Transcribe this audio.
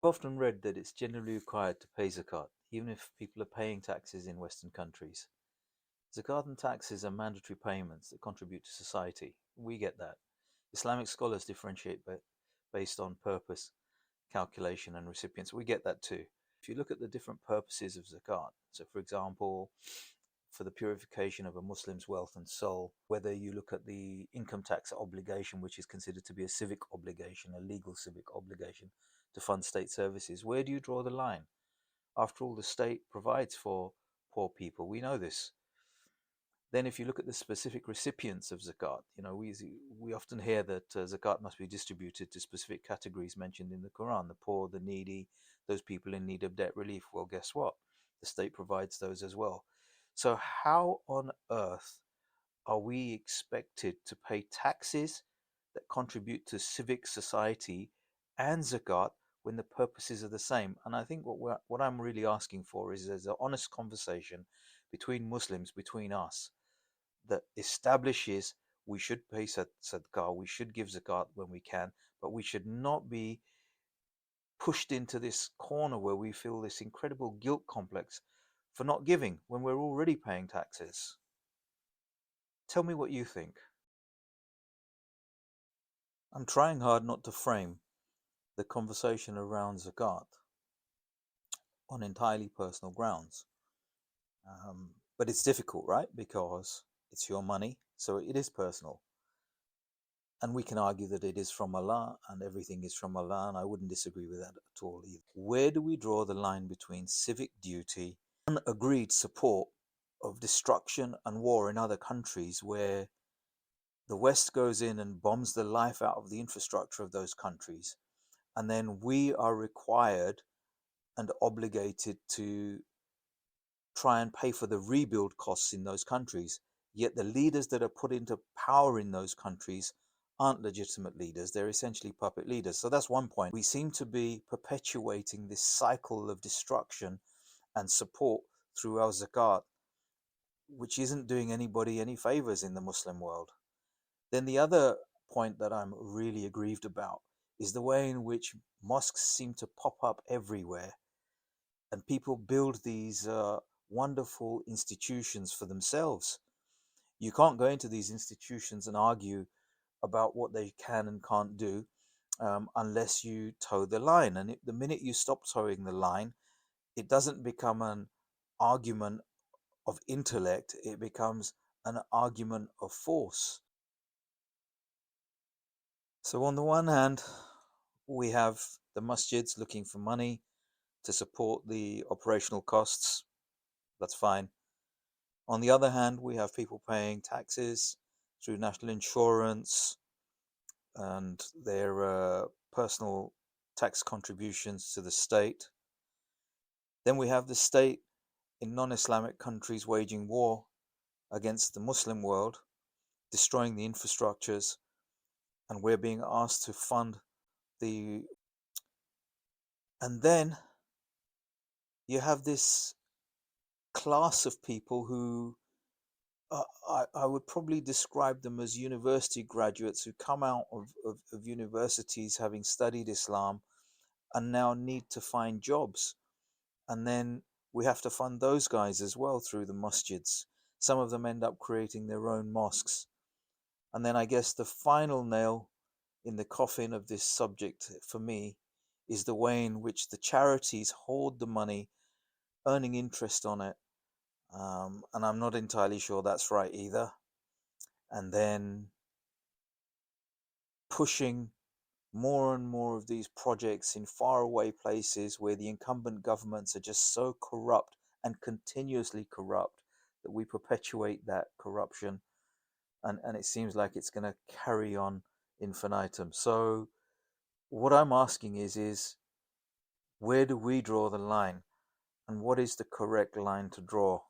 I've often read that it's generally required to pay zakat, even if people are paying taxes in Western countries. Zakat and taxes are mandatory payments that contribute to society. We get that. Islamic scholars differentiate based on purpose, calculation, and recipients. We get that too. If you look at the different purposes of zakat, so for example, for the purification of a Muslim's wealth and soul, whether you look at the income tax obligation, which is considered to be a civic obligation, a legal civic obligation to fund state services, where do you draw the line? After all, the state provides for poor people. We know this. Then, if you look at the specific recipients of zakat, we often hear that zakat must be distributed to specific categories mentioned in the Quran: the poor, the needy, those people in need of debt relief. Well, guess what? The state provides those as well. So, how on earth are we expected to pay taxes that contribute to civic society and zakat when the purposes are the same? And I think what I'm really asking for is there's an honest conversation between Muslims, between us, that establishes we should pay sadaqah, we should give zakat when we can, but we should not be pushed into this corner where we feel this incredible guilt complex for not giving when we're already paying taxes. Tell me what you think. I'm trying hard not to frame the conversation around zakat on entirely personal grounds. But it's difficult, right? Because it's your money, so it is personal. And we can argue that it is from Allah and everything is from Allah, and I wouldn't disagree with that at all either. Where do we draw the line between civic duty and agreed support of destruction and war in other countries where the West goes in and bombs the life out of the infrastructure of those countries, and then we are required and obligated to try and pay for the rebuild costs in those countries, yet the leaders that are put into power in those countries aren't legitimate leaders, they're essentially puppet leaders. So that's one point. We seem to be perpetuating this cycle of destruction and support through our zakat, which isn't doing anybody any favors in the Muslim world. Then the other point that I'm really aggrieved about is the way in which mosques seem to pop up everywhere, and people build these wonderful institutions for themselves. You can't go into these institutions and argue about what they can and can't do unless you toe the line. And the minute you stop towing the line, it doesn't become an argument of intellect, it becomes an argument of force. So, on the one hand, we have the masjids looking for money to support the operational costs. That's fine. On the other hand, we have people paying taxes through national insurance and their personal tax contributions to the state. Then we have the state in non-Islamic countries waging war against the Muslim world, destroying the infrastructures, and we're being asked to fund the... And then you have this class of people who I would probably describe them as university graduates who come out of universities having studied Islam and now need to find jobs. And then we have to fund those guys as well through the masjids. Some of them end up creating their own mosques. And then I guess the final nail in the coffin of this subject for me is the way in which the charities hoard the money, earning interest on it. And I'm not entirely sure that's right either. And then pushing more and more of these projects in faraway places where the incumbent governments are just so corrupt and continuously corrupt that we perpetuate that corruption. And it seems like it's going to carry on infinitum. So what I'm asking is where do we draw the line? And what is the correct line to draw?